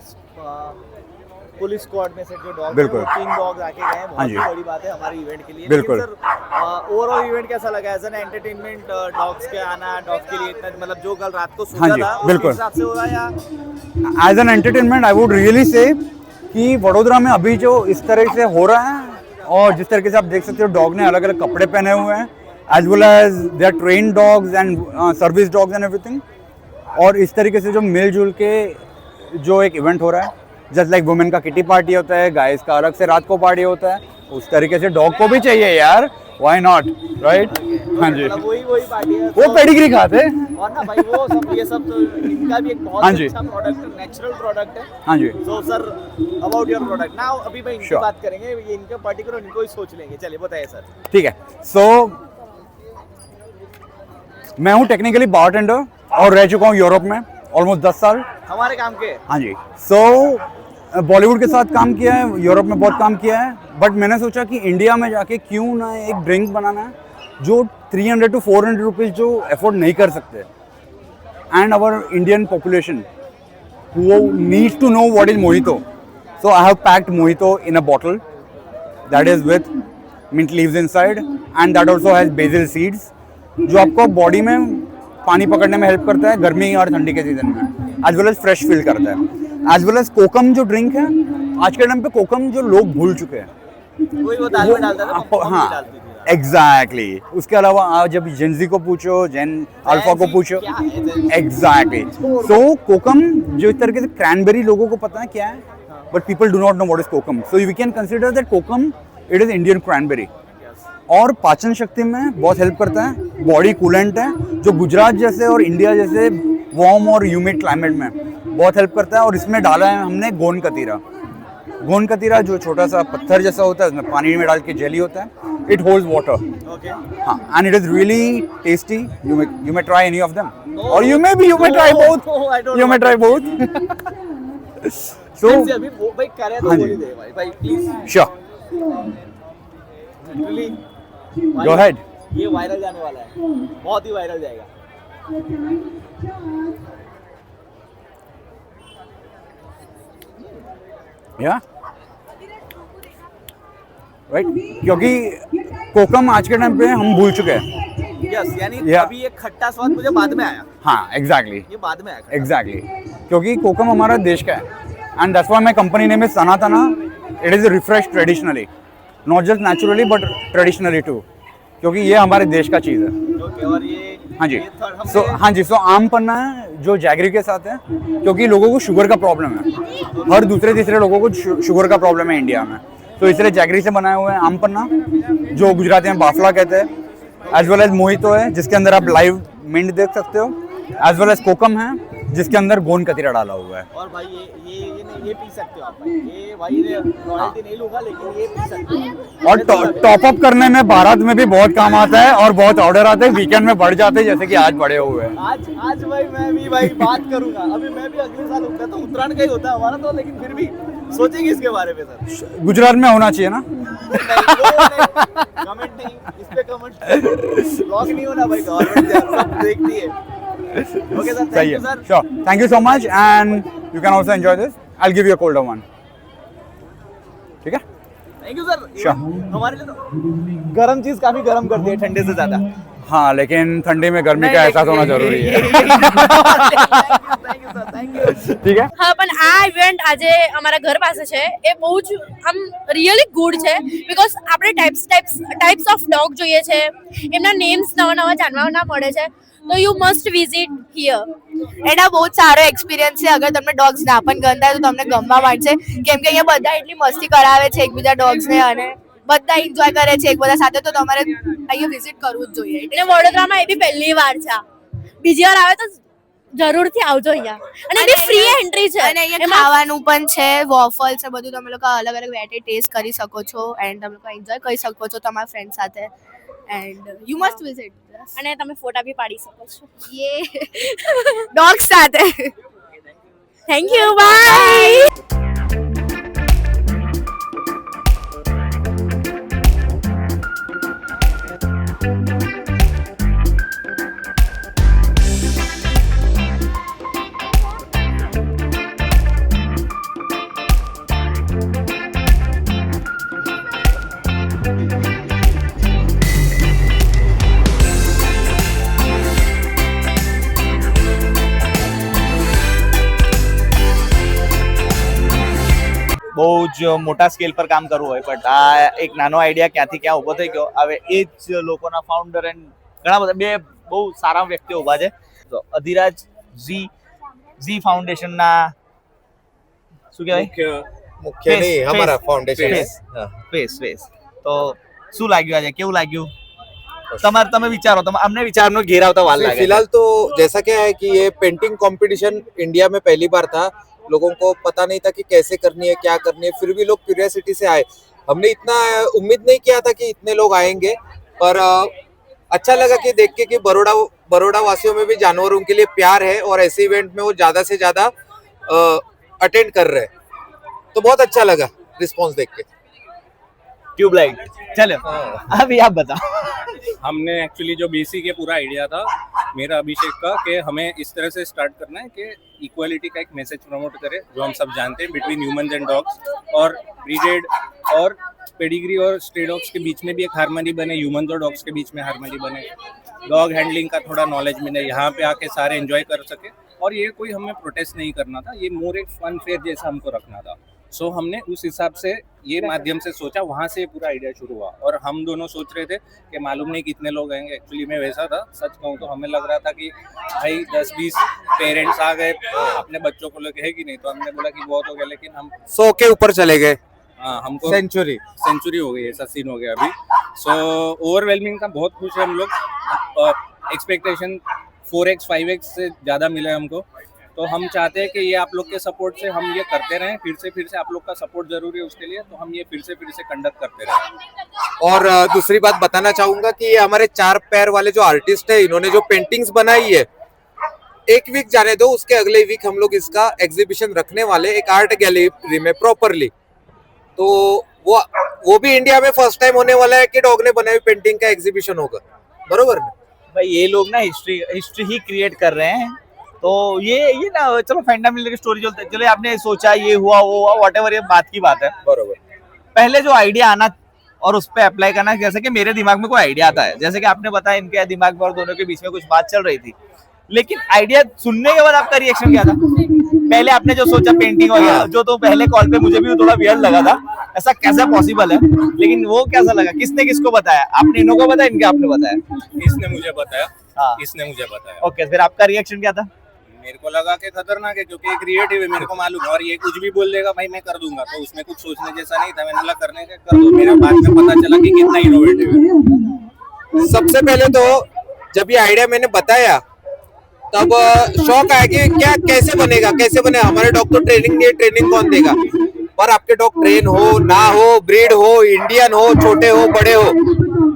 पुलिस स्क्वाड में से जो डॉग बिल्कुल. 3 डॉग आके गए हैं, हाँ बहुत जी. ही बड़ी बात है हमारे इवेंट के लिए. बिल्कुल. सर ओवरऑल इवेंट कैसा लगा एज एन एंटरटेनमेंट, डॉग्स के आना, डॉग्स के लिए इतना, मतलब जो कल रात को हाँ सोचा जी, था उस बिल्कुल. हिसाब से हो रहा है या as an entertainment I would really say कि वडोदरा में अभी जो इस तरह से हो रहा है, और जिस तरीके से आप देख सकते हो डॉग ने अलग अलग कपड़े पहने हुए हैं, as well as they are train dogs and service dogs and everything. और इस तरीके से जो मिलजुल के जो एक इवेंट हो रहा है, जस्ट लाइक वुमेन का किटी पार्टी होता है, गाइस का अलग से रात को पार्टी होता है, उस तरीके से डॉग को भी चाहिए यार, व्हाई नॉट, राइट? हाँ जी, मतलब वही पार्टी है. वो पेडिग्री खाते हैं. और ना भाई वो सब ये सब तो इनका भी एक बहुत हाँ जी. अच्छा प्रोडक्ट है, नेचुरल प्रोडक्ट है. हाँ जी, so sir about your product now, अभी भाई इनकी Sure. बात करेंगे, ये इनका पर्टिकुलर इनको ही सोच लेंगे. चलिए बताइए सर. ठीक है. सो मैं हूँ टेक्निकली बारटेंडर और रह चुका हूँ यूरोप में ऑलमोस्ट 10 साल. हमारे काम के. हाँ जी. सो बॉलीवुड के साथ काम किया है, यूरोप में बहुत काम किया है, बट मैंने सोचा कि इंडिया में जाके क्यों ना एक ड्रिंक बनाना है जो 300 to 400 रुपीज़ जो अफोर्ड नहीं कर सकते. And our Indian population who needs to know what is mojito. So I have packed mojito in a bottle that is with mint leaves inside and that also has basil seeds, जो आपको body में पानी पकड़ने में help करता है गर्मी और ठंडी के सीजन में, as well as fresh feel करता है. एज वेल एज कोकम जो ड्रिंक है, आज के टाइम पे कोकम जो लोग भूल चुके हैं, कोई वो दाल में डालता था, आपको- मम्मी हाँ डालती थी. एग्जैक्टली. उसके अलावा आप जब जेनजी को पूछो, जेन अल्फा को पूछो, क्या है Gen Z? एग्जैक्टली. सो कोकम जो इस तरीके से क्रैनबेरी लोगों को पता है क्या है, but people do not know what is kokum. So we can consider that kokum it is Indian cranberry, और पाचन शक्ति में बहुत हेल्प करता है, बॉडी कूलेंट है, जो गुजरात जैसे और इंडिया जैसे वार्म और ह्यूमिड क्लाइमेट में बहुत हेल्प करता है। और इसमें डाला है हमने गोंद कतीरा। गोंद कतीरा जो छोटा सा पत्थर जैसा होता है, उसमें पानी में डाल के जेली होता है, इट होल्ड्स वाटर। हाँ, and it is really tasty. You may try any of them, और you may try both, you may try both. So अभी भाई करे तो हाँ जी। बोली दे भाई please. Sure, literally go ahead. ये वायरल जाने वाला है, बहुत ही वायरल जाएगा। या राइट, क्योंकि कोकम आज के टाइम पे हम भूल चुके हैं। यस, यानी Yeah. अभी ये खट्टा स्वाद मुझे बाद में आया, हाँ, एग्जैक्टली ये बाद में आया खट्टा। एग्जैक्टली, क्योंकि कोकम हमारा देश का है, and that's why my company name is Sanatana. It is refresh traditionally, not just naturally but traditionally too, क्योंकि ये हमारे देश का चीज़ है। ओके, और ये हाँ जी, ये third हमने- सो हाँ जी, सो आम पन्ना है जो जैगरी के साथ है, क्योंकि लोगों को शुगर का प्रॉब्लम है, हर दूसरे तीसरे लोगों को शुगर का प्रॉब्लम है इंडिया में, तो इसलिए जैगरी से बनाए हुए हैं आम पन्ना, जो गुजराती में बाफला कहते हैं, एज वेल एज मोहितो है जिसके अंदर आप लाइव मिंट देख सकते हो, एज वेल एज कोकम है जिसके अंदर गोंद कतीरा डाला हुआ है। और भाई ये पी सकते हो आप भाई, ये भाई रॉयल्टी नहीं लूंगा लेकिन ये पी सकते हो। और टॉप अप करने में भारत में भी बहुत काम आता है, और बहुत ऑर्डर आते हैं, वीकेंड में बढ़ जाते हैं, जैसे कि आज बढ़े हुए हैं। आज भाई मैं भी भाई बात करूंगा, अभी मैं भी अगले साल उठता तो उत्तरायण का ही होता है हमारा तो, लेकिन फिर भी सोचेंगे इसके बारे में सर। गुजरात में होना चाहिए ना। कमेंट नहीं, इस पे कमेंट ब्लॉक नहीं होना भाई, गवर्नमेंट सब देखती है। ओके सर, सही थैंक है, you sir. Sure, thank you so much, and you can also enjoy this. I will give you a colder one, ठीक है? Thank you sir. Sure. हमारे लिए तो गर्म चीज काफी गर्म करती है ठंडे से ज्यादा। हाँ, लेकिन ठंडी में गर्मी का एहसास होना जरूरी है, thank you sir, thank you. ठीक है? હા પણ આ ઇવેન્ટ આજે અમારા ઘર પાસે છે એ બહુ જ આમ રિયલી ગુડ છે બીકોઝ આપણે ટાઈપ્સ ઓફ ડોગ જોઈએ છે, એમના નેમ્સ નવા નવા જાણવા મળે છે, તો યુ મસ્ટ વિઝિટ હિયર। એના બહુ જ સારો એક્સપિરિયન્સ છે। અગર તમને ડોગ્સ ના પણ ગમતા હોય તો તમને ગમવા માંડશે, કેમ કે અહીંયા બધા એટલી મસ્તી કરાવે છે એકબીજા ડોગ્સને, અને બધા એન્જોય કરે છે એકબીજા સાથે, તો તમારે અહીંયા વિઝિટ કરવું જ જોઈએ। એટલે વડોદરામાં એ બી પહેલી વાર છે, બીજી વાર આવે તો જરૂરથી આવજો અહીંયા, અને એ ફ્રી એન્ટ્રી છે, અને અહીંયા ખાવાનું પણ છે, વોફલ છે, બધું તમે લોકો અલગ અલગ વેરાયટી ટેસ્ટ કરી શકો છો, એન્ડ તમે લોકો એન્જોય કરી શકો છો તમારા ફ્રેન્ડ સાથે, એન્ડ યુ મસ્ટ વિઝિટ, અને તમે ફોટા બી પાડી શકો છો યે ડોગ સાથે। Thank you, bye. બહુ જ મોટા સ્કેલ પર કામ કરવું હોય, બટ આ એક નાનો આઈડિયા ક્યાંથી ક્યાં ઊભો થઈ ગયો। હવે એ જ લોકોના ફાઉન્ડર એન્ડ ઘણા બધા બે બહુ સારા વ્યક્તિઓ ઊભા છે। તો અધિરાજ ઝી ફાઉન્ડેશનના શું કહેવાય, મુખ્ય નહીં, हमारा फाउंडेशन है। ફેસ તો શું લાગ્યું આજે, કેવું લાગ્યું તમે વિચારો, અમને વિચારનો ઘેર આવતા વાર લાગે। फिलहाल तो जैसा क्या है कि ये पेंटिंग कंपटीशन इंडिया में पहली बार था, लोगों को पता नहीं था कि कैसे करनी है, क्या करनी है, फिर भी लोग क्यूरियोसिटी से आए। हमने इतना उम्मीद नहीं किया था कि इतने लोग आएंगे, पर अच्छा लगा कि देख के कि बड़ौदा वासियों में भी जानवरों के लिए प्यार है, और ऐसे इवेंट में वो ज्यादा से ज्यादा अटेंड कर रहे हैं, तो बहुत अच्छा लगा रिस्पॉन्स देख के। ट्यूबलाइट, चलो अभी आप बताओ। हमने एक्चुअली जो बेसिक के पूरा आइडिया था मेरा अभिषेक का, कि हमें इस तरह से स्टार्ट करना है कि इक्वालिटी का एक मैसेज प्रमोट करें, जो हम सब जानते हैं बिटवीन ह्यूमंस एंड डॉग्स, और ब्रीडेड और पेडिग्री और स्ट्रे डॉग्स के बीच में भी एक हार्मनी बने, ह्यूमंस और डॉग्स के बीच में हार्मनी बने, डॉग हैंडलिंग का थोड़ा नॉलेज मिले, यहाँ पे आके सारे एंजॉय कर सके। और ये कोई हमें प्रोटेस्ट नहीं करना था, ये मोर एक फन फेयर जैसा हमको रखना था। सो हमने उस हिसाब से ये माध्यम से सोचा, वहाँ से पूरा आइडिया शुरू हुआ। और हम दोनों सोच रहे थे कि मालूम नहीं कितने लोग आएंगे, एक्चुअली में वैसा था, सच कहूँ तो हमें लग रहा था कि भाई 10-20 पेरेंट्स आ गए अपने बच्चों को लेके, है कि नहीं, तो हमने बोला कि बहुत हो गया, लेकिन हम 100 के ऊपर चले गए। हाँ हमको सेंचुरी हो गई, ऐसा सीन हो गया अभी। सो ओवरवेलमिंग का बहुत खुश है हम लोग। एक्सपेक्टेशन 4x 5x से ज़्यादा मिला है हमको, तो हम चाहते हैं कि ये आप लोग के सपोर्ट से हम ये करते रहें। फिर से आप लोग का सपोर्ट जरूरी है उसके लिए, तो हम ये फिर से कंडक्ट करते रहें। और दूसरी बात बताना चाहूंगा कि ये हमारे 4 पैर वाले जो आर्टिस्ट है, इन्होंने जो पेंटिंग्स बनाई है, एक वीक जाने दो, उसके अगले वीक हम लोग इसका एग्जीबिशन रखने वाले एक आर्ट गैलरी में प्रॉपरली। तो वो भी इंडिया में फर्स्ट टाइम होने वाला है कि डॉग ने बनाई पेंटिंग का एग्जीबिशन होगा, बरोबर ना भाई? ये लोग ना हिस्ट्री ही क्रिएट कर रहे हैं। तो ये ना, चलो फैंडम मिलर की स्टोरी चलते, चलो आपने सोचा ये हुआ वो हुआ, व्हाटएवर, ये बात की बात है। बरोबर। पहले जो आइडिया आना और उस पर अप्लाई करना, जैसे कि मेरे दिमाग में कोई आइडिया आता है, जैसे कि आपने बताया इनके दिमाग में और दोनों के बीच में कुछ बात चल रही थी, लेकिन आइडिया सुनने के बाद आपका रिएक्शन क्या था? पहले आपने जो सोचा पेंटिंग वगैरह, जो तो पहले कॉल पे मुझे भी थोड़ा वियर्ड लगा था, ऐसा कैसे पॉसिबल है, लेकिन वो कैसा लगा? किसने किसको बताया? आपने इन्हों को बताया, इनके आपने बताया? इसने मुझे बताया। हाँ, इसने मुझे बताया। ओके, फिर आपका रिएक्शन क्या था? मेरे को लगा कि खतरनाक है, क्योंकि ये क्रिएटिव है, मेरे को मालूम है, और ये कुछ भी बोल देगा भाई मैं कर दूंगा, तो उसमें कुछ सोचने जैसा नहीं था। मैंने बोला करने का कर दो। मेरे बाद में पता चला कि कितना इनोवेटिव है। सबसे पहले तो जब ये आइडिया मैंने बताया, तब शौक आया कि क्या कैसे बनेगा। हमारे डॉग तो ट्रेनिंग नहीं है, ट्रेनिंग कौन देगा? पर आपके डॉग ट्रेन हो ना हो, ब्रीड हो, इंडियन हो, छोटे हो बड़े हो,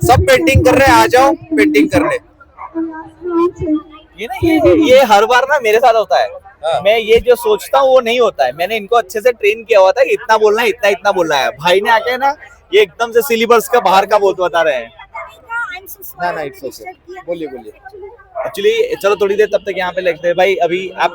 सब पेंटिंग कर रहे हैं, आ जाओ पेंटिंग करने। ये हर बार ना मेरे साथ होता है। मैं ये जो सोचता हूँ वो नहीं होता है। मैंने इनको अच्छे से ट्रेन किया हुआ था कि इतना बोलना है, इतना बोलना है। भाई ने आके ना ये एकदम से सिलेबस का बाहर का बहुत बता रहे हैं। ना इट्स ओके, बोलिए। एक्चुअली चलो थोड़ी देर तब तक यहाँ पे लगते हैं भाई। अभी आप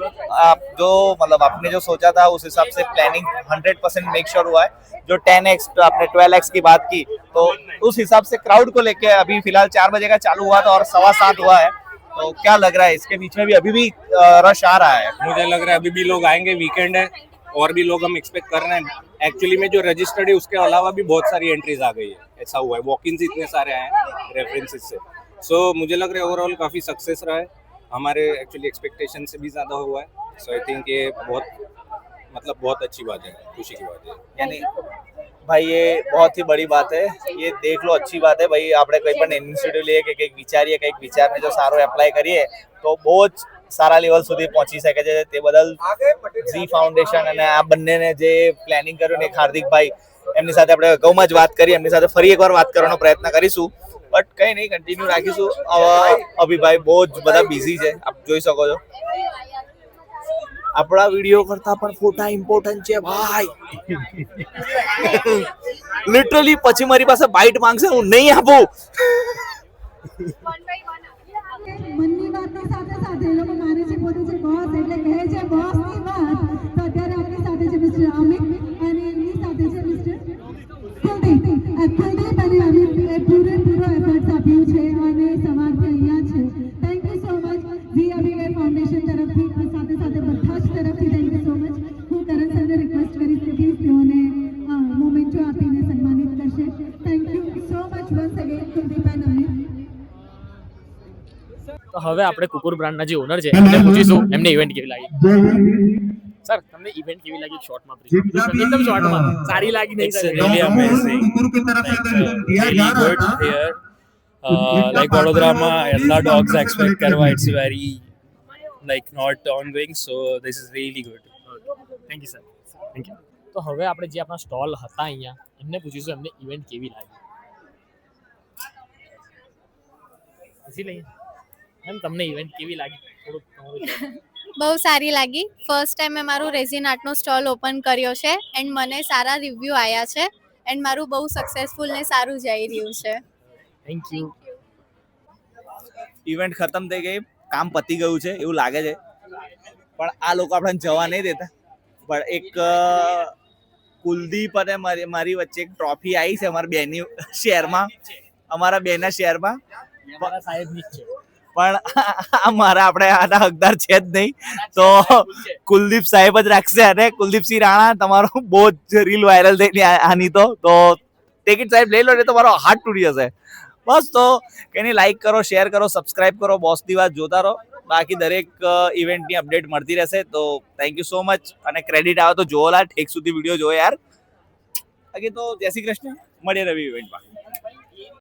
जो मतलब आपने जो सोचा था उस हिसाब से प्लानिंग 100% मेक श्योर हुआ है। जो 10x तो आपने 12x की बात की, तो उस हिसाब से क्राउड को लेके अभी फिलहाल 4 बजे का चालू हुआ था और 7:15 हुआ है। तो क्या लग रहा है इसके बीच में भी अभी भी रश आ रहा है? मुझे लग रहा है अभी भी लोग आएंगे, वीकेंड है, और भी लोग हम एक्सपेक्ट कर रहे हैं। एक्चुअली में जो रजिस्टर्ड है उसके अलावा भी बहुत सारी एंट्रीज आ गई है, ऐसा हुआ है। वॉक-इन्स इतने सारे आए हैं रेफरेंसेस से। सो मुझे लग रहा है ओवरऑल काफ़ी सक्सेस रहा है, हमारे एक्चुअली एक्सपेक्टेशन से भी ज़्यादा हुआ है। सो आई थिंक ये बहुत अच्छी बात है, खुशी की बात है। यानी भाई ये बहुत ही बड़ी बात है, ये देख लो अच्छी बात है भाई। આપણે કોઈ પણ ઇનિશિયેટિવ લઈએ કે કંઈક વિચારીએ, કંઈક વિચારને જો સારો એપ્લાય કરીએ તો બહુ જ સારા લેવલ સુધી પહોંચી શકે છે। તે બદલ ઝી ફાઉન્ડેશન અને આ બંનેને જે પ્લાનિંગ કર્યું ને, હાર્દિકભાઈ એમની સાથે આપણે અગાઉમાં જ વાત કરી, એમની સાથે ફરી એકવાર વાત કરવાનો પ્રયત્ન કરીશું, બટ કંઈ નહીં, કન્ટિન્યુ રાખીશું। અભિભાઈ બહુ જ બધા બિઝી છે, આપ જોઈ શકો છો। આપણા વિડીયો કરતા પણ ફોટા ઇમ્પોર્ટન્ટ છે ભાઈ। લિટરલી પછી મારી પાસે બાઇટ માંગશે, હું નહીં આપું। મનની વાતની સાથે સાથે એ લોકો માને છે પોતે છે બોસ, એટલે કહે છે બોસની વાત। તો અત્યારે આપણી સાથે છે મિસ્ટર અમિત અને એમની સાથે છે મિસ્ટર કુલદીપ અને અમિતે પૂરો એફર્ટ્સ આપ્યું છે અને સવારથી અહીંયા છે। થેન્ક યુ સો મચ જી અભિનય ફાઉન્ડેશન તરફથી, સાથે સાથે બધા જ તરફથી થેન્ક યુ સો મચ। હું કરણ સરને રિક્વેસ્ટ કરીશ કે પ્લીઝ તેઓને મોમેન્ટો આપીને સન્માનિત કરશે। Thank you so much once again Kuldeep and Amit. તો હવે આપણે કુકુર બ્રાન્ડના જે ઓનર છે એમને પૂછીશું એમને ઇવેન્ટ કેવી લાગી। સર તમને ઇવેન્ટ કેવી લાગી? શોર્ટમાં એકદમ શોર્ટમાં સારી લાગી નહીં? It's really amazing, really good here. Like વડોદરામાં એટલા dogs expect કરવા, it's very like not ongoing, so this is really good. Thank you sir, thank you. તો હવે આપણે જે આપણા સ્ટોલ હતા અહીંયા એમને પૂછીશું એમને ઇવેન્ટ કેવી લાગી। પૂછી લઈએ મેમ, તમને ઇવેન્ટ કેવી લાગી? થોડુંક તમારું બહુ સારી લાગી। ફર્સ્ટ ટાઈમ મેં મારું રેઝિન આર્ટનો સ્ટોલ ઓપન કર્યો છે એન્ડ મને સારા રિવ્યૂ આવ્યા છે એન્ડ મારું બહુ સક્સેસફુલ ને સારું જઈ રહ્યું છે। Thank you. ઇવેન્ટ ખતમ થઈ ગઈ, કામ પતી ગયું છે એવું લાગે છે, પણ આ લોકો આપણને જવા નહીં દેતા। પણ એક કુલદીપ અને મારી વચ્ચે એક ટ્રોફી આવી છે અમારા બેની શહેરમાં, અમારા બેના શહેરમાં, અમારા સાહેબની જ છે, પણ મારા આપણે આના હકદાર છે જ નહીં, તો કુલદીપ સાહેબ જ રાખશે। અને કુલદીપસિંહ રાણા તમારો બહુ જ રીલ વાયરલ થઈ આની, તો ટિકિટ સાહેબ લઈ લો, ને તમારો હાથ તૂટી જશે। બસ તો કંઈ નહીં, લાઈક કરો, શેર કરો, સબસ્ક્રાઇબ કરો, બોસની વાત જોતા રહો। બાકી દરેક ઇવેન્ટની અપડેટ મળતી રહેશે। તો થેન્ક યુ સો મચ, અને ક્રેડિટ આવે તો જોવો લા, ઠેક સુધી વિડીયો જોવો યાર। બાકી તો જય શ્રી કૃષ્ણ, મળીએ રવિ ઇવેન્ટમાં.